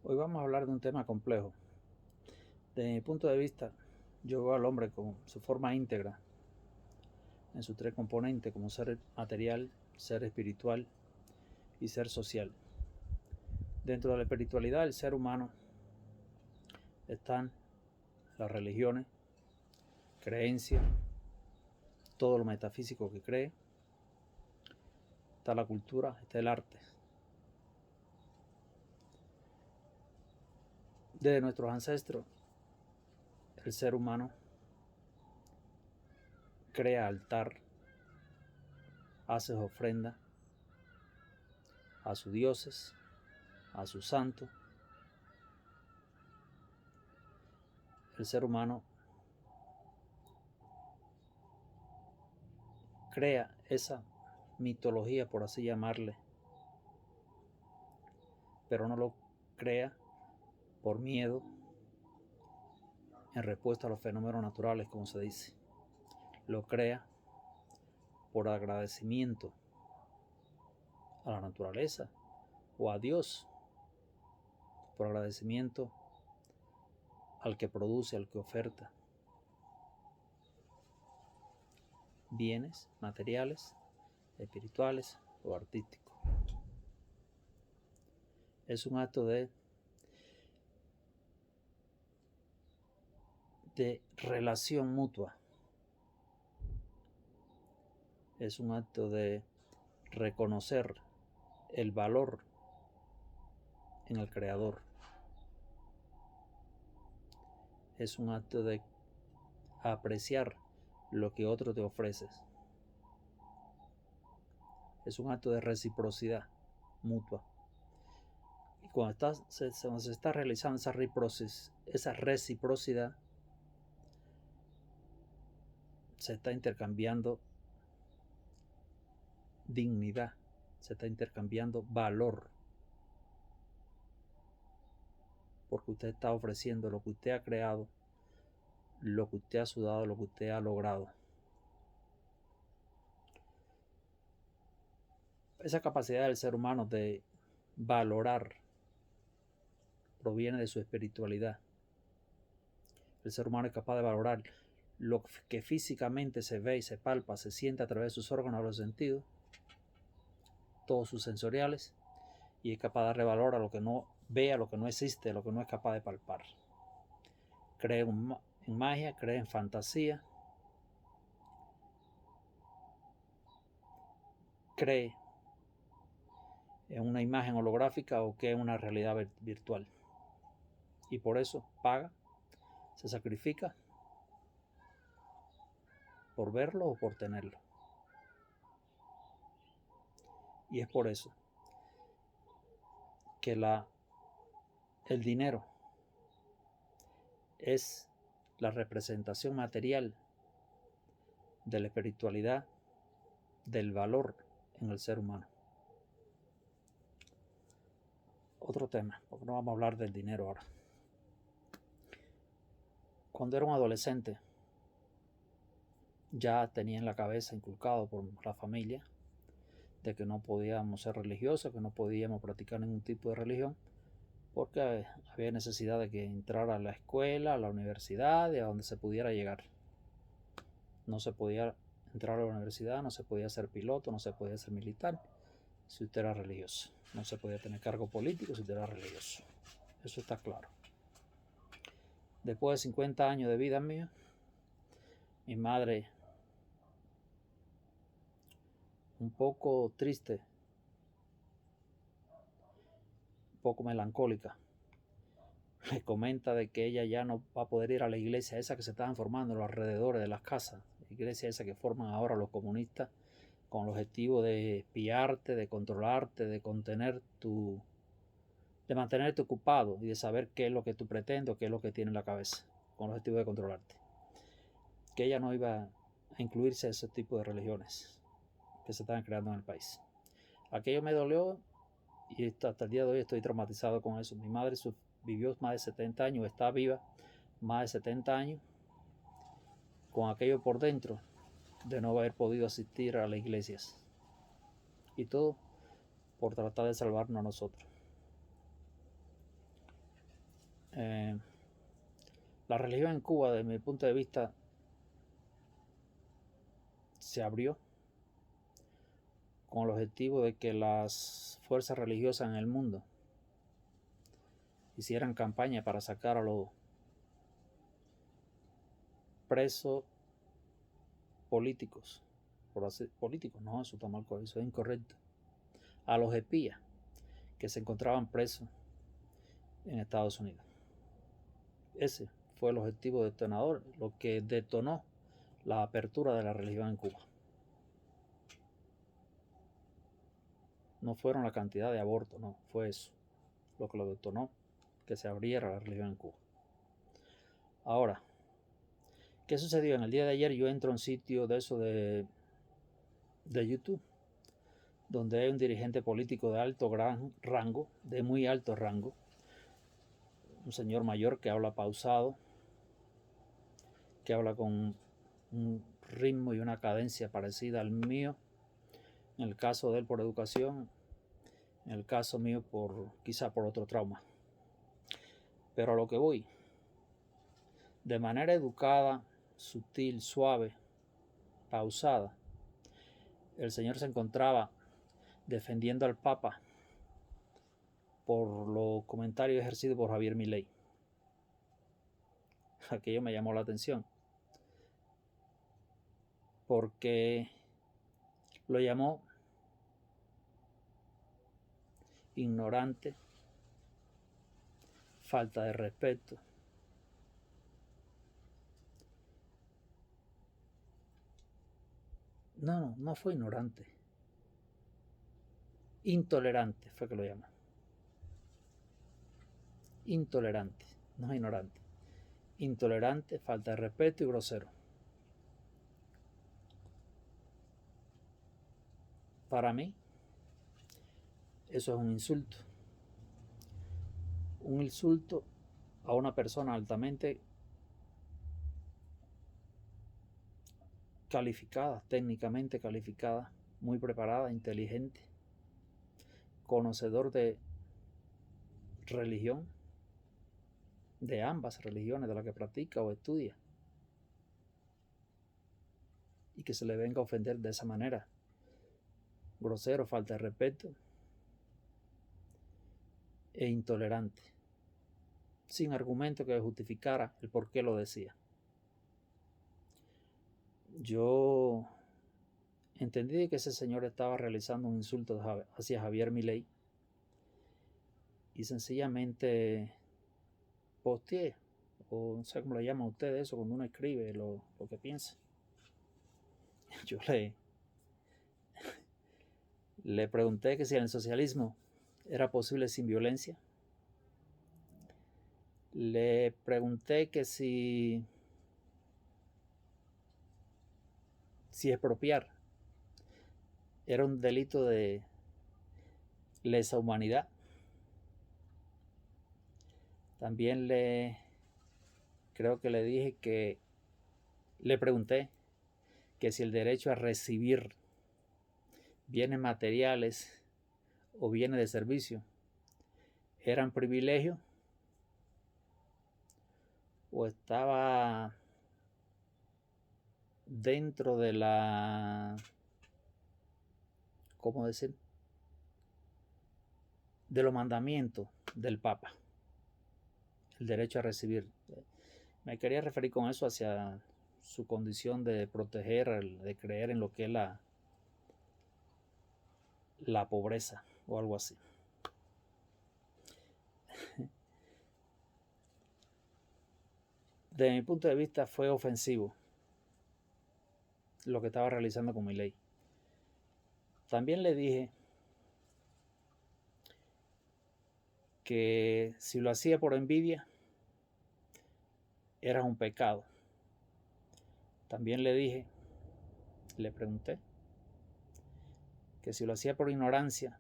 Hoy vamos a hablar de un tema complejo. Desde mi punto de vista, yo veo al hombre como su forma íntegra, en sus tres componentes, como ser material, ser espiritual y ser social. Dentro de la espiritualidad del ser humano están las religiones, creencias, todo lo metafísico que cree, está la cultura, está el arte. Desde nuestros ancestros, el ser humano crea altar, hace ofrenda a sus dioses, a sus santos. El ser humano crea esa mitología, por así llamarle, pero no lo crea por miedo en respuesta a los fenómenos naturales, como se dice. Lo crea por agradecimiento a la naturaleza o a Dios, por agradecimiento al que produce, al que oferta bienes materiales, espirituales o artísticos. Es un acto de relación mutua. Es un acto de reconocer el valor en el creador. Es un acto de apreciar lo que otro te ofrece. Es un acto de reciprocidad mutua. Y cuando se está realizando esa reciprocidad, se está intercambiando dignidad, se está intercambiando valor, porque usted está ofreciendo lo que usted ha creado, lo que usted ha sudado, lo que usted ha logrado. Esa capacidad del ser humano de valorar proviene de su espiritualidad. El ser humano es capaz de valorar lo que físicamente se ve y se palpa, se siente a través de sus órganos de los sentidos, todos sus sensoriales, y es capaz de darle valor a lo que no ve, a lo que no existe, a lo que no es capaz de palpar. Cree en magia, cree en fantasía, cree en una imagen holográfica o que en una realidad virtual. Y por eso paga, se sacrifica por verlo o por tenerlo. Y es por eso que el dinero es la representación material de la espiritualidad, del valor en el ser humano. Otro tema, porque no vamos a hablar del dinero ahora. Cuando era un adolescente, ya tenía en la cabeza inculcado por la familia de que no podíamos ser religiosos, que no podíamos practicar ningún tipo de religión, porque había necesidad de que entrara a la escuela, a la universidad y a donde se pudiera llegar. No se podía entrar a la universidad, no se podía ser piloto, no se podía ser militar si usted era religioso. No se podía tener cargo político si usted era religioso. Eso está claro. Después de 50 años de vida mía, mi madre, un poco triste, un poco melancólica, me comenta de que ella ya no va a poder ir a la iglesia esa que se estaban formando en los alrededores de las casas, la iglesia esa que forman ahora los comunistas con el objetivo de espiarte, de controlarte, de de mantenerte ocupado y de saber qué es lo que tú pretendes o qué es lo que tiene en la cabeza, con el objetivo de controlarte. Que ella no iba a incluirse a ese tipo de religiones que se estaban creando en el país. Aquello me dolió y hasta el día de hoy estoy traumatizado con eso. Mi madre vivió más de 70 años, está viva más de 70 años, con aquello por dentro de no haber podido asistir a las iglesias. Y todo por tratar de salvarnos a nosotros. Eh, la religión en Cuba, desde mi punto de vista, se abrió con el objetivo de que las fuerzas religiosas en el mundo hicieran campaña para sacar a los presos políticos, políticos, no, eso está mal, eso es incorrecto, a los espías que se encontraban presos en Estados Unidos. Ese fue el objetivo detonador, lo que detonó la apertura de la religión en Cuba. No fueron la cantidad de abortos, no, fue eso lo que lo detonó, que se abriera la religión en Cuba. Ahora, ¿qué sucedió? En el día de ayer yo entro a un sitio de eso de YouTube, donde hay un dirigente político de alto rango, de muy alto rango, un señor mayor que habla pausado, que habla con un ritmo y una cadencia parecida al mío, en el caso de él por educación, en el caso mío quizá por otro trauma. Pero a lo que voy, de manera educada, sutil, suave, pausada, el señor se encontraba defendiendo al Papa por los comentarios ejercidos por Javier Milei. Aquello me llamó la atención, porque lo llamó ignorante, falta de respeto. No fue ignorante. Intolerante fue que lo llamó. Intolerante, no es ignorante. Intolerante, falta de respeto y grosero. Para mí, eso es un insulto. Un insulto a una persona altamente calificada, técnicamente calificada, muy preparada, inteligente, conocedor de religión, de ambas religiones, de la que practica o estudia, y que se le venga a ofender de esa manera, grosero, falta de respeto e intolerante, sin argumento que justificara el por qué lo decía. Yo entendí que ese señor estaba realizando un insulto hacia Javier Milei y sencillamente posteé, o no sé cómo le llaman ustedes eso, cuando uno escribe lo que piensa. Yo le pregunté que si en el socialismo era posible sin violencia. Le pregunté que si expropiar era un delito de lesa humanidad. También creo que le dije que le pregunté que si el derecho a recibir bienes materiales o bienes de servicio eran privilegio o estaba dentro de ¿cómo decir? De los mandamientos del Papa, el derecho a recibir. Me quería referir con eso hacia su condición de proteger, de creer en lo que es la pobreza o algo así. Desde mi punto de vista fue ofensivo lo que estaba realizando con Milei. También le dije que si lo hacía por envidia era un pecado. También le pregunté que si lo hacía por ignorancia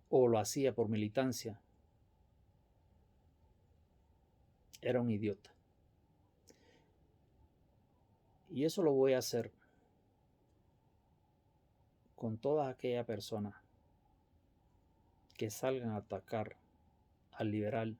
o lo hacía por militancia, era un idiota. Y eso lo voy a hacer con todas aquellas personas que salgan a atacar al liberal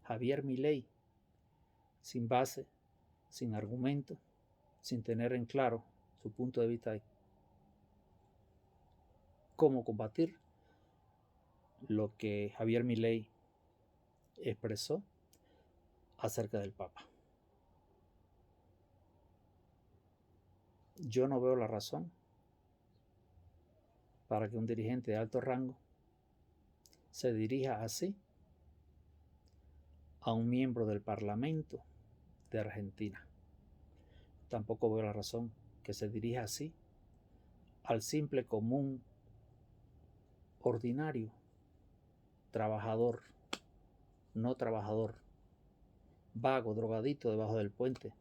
Javier Milei, sin base, sin argumento, sin tener en claro su punto de vista de cómo combatir lo que Javier Milei expresó acerca del Papa. Yo no veo la razón para que un dirigente de alto rango se dirija así a un miembro del Parlamento de Argentina. Tampoco veo la razón que se dirija así al simple común, ordinario, trabajador, no trabajador, vago, drogadito debajo del puente,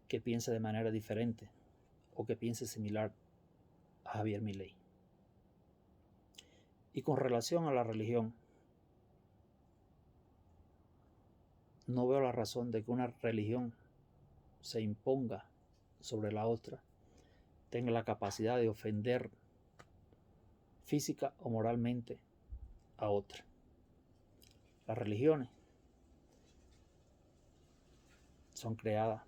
que piense de manera diferente o que piense similar a Javier Milei. Y con relación a la religión, no veo la razón de que una religión se imponga sobre la otra, tenga la capacidad de ofender física o moralmente a otra. Las religiones son creadas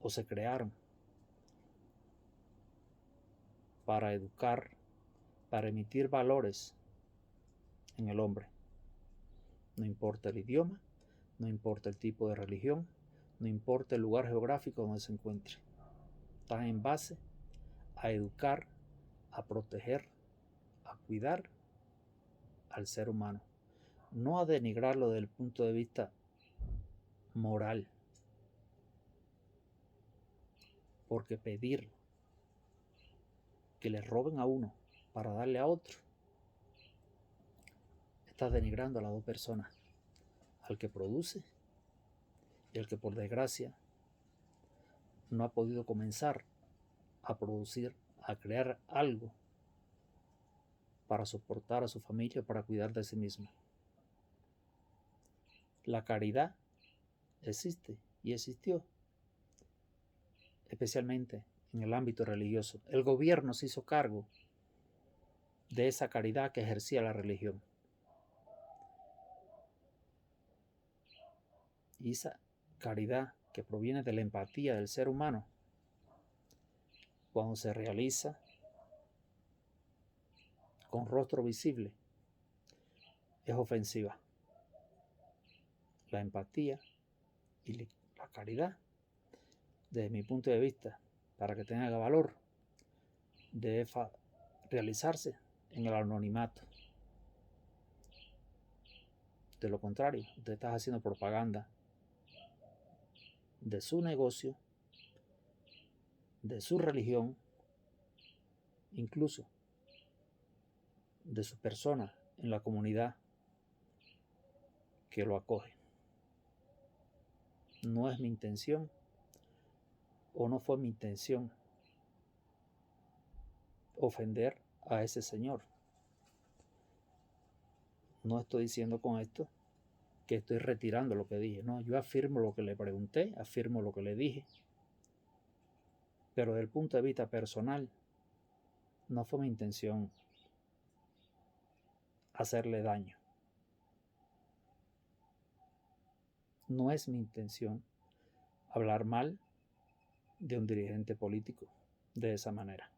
o se crearon para educar, para emitir valores en el hombre. No importa el idioma, no importa el tipo de religión, no importa el lugar geográfico donde se encuentre. Están en base a educar, a proteger, a cuidar al ser humano. No a denigrarlo desde el punto de vista moral. Porque pedir que le roben a uno para darle a otro, está denigrando a las dos personas, al que produce y al que por desgracia no ha podido comenzar a producir, a crear algo para soportar a su familia, para cuidar de sí mismo. La caridad existe y existió, especialmente en el ámbito religioso. El gobierno se hizo cargo de esa caridad que ejercía la religión. Y esa caridad que proviene de la empatía del ser humano, cuando se realiza con rostro visible, es ofensiva. La empatía y la caridad, desde mi punto de vista, para que tenga valor, debe realizarse en el anonimato. De lo contrario, usted está haciendo propaganda de su negocio, de su religión, incluso de su persona en la comunidad que lo acoge. No es mi intención, o no fue mi intención, ofender a ese señor. No estoy diciendo con esto que estoy retirando lo que dije. No, yo afirmo lo que le pregunté, afirmo lo que le dije. Pero desde el punto de vista personal, no fue mi intención hacerle daño. No es mi intención hablar mal de un dirigente político de esa manera.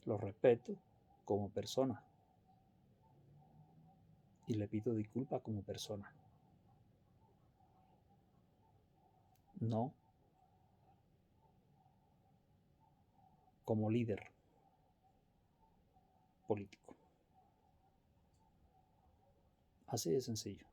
Lo respeto como persona y le pido disculpas como persona. No como líder político. Así de sencillo.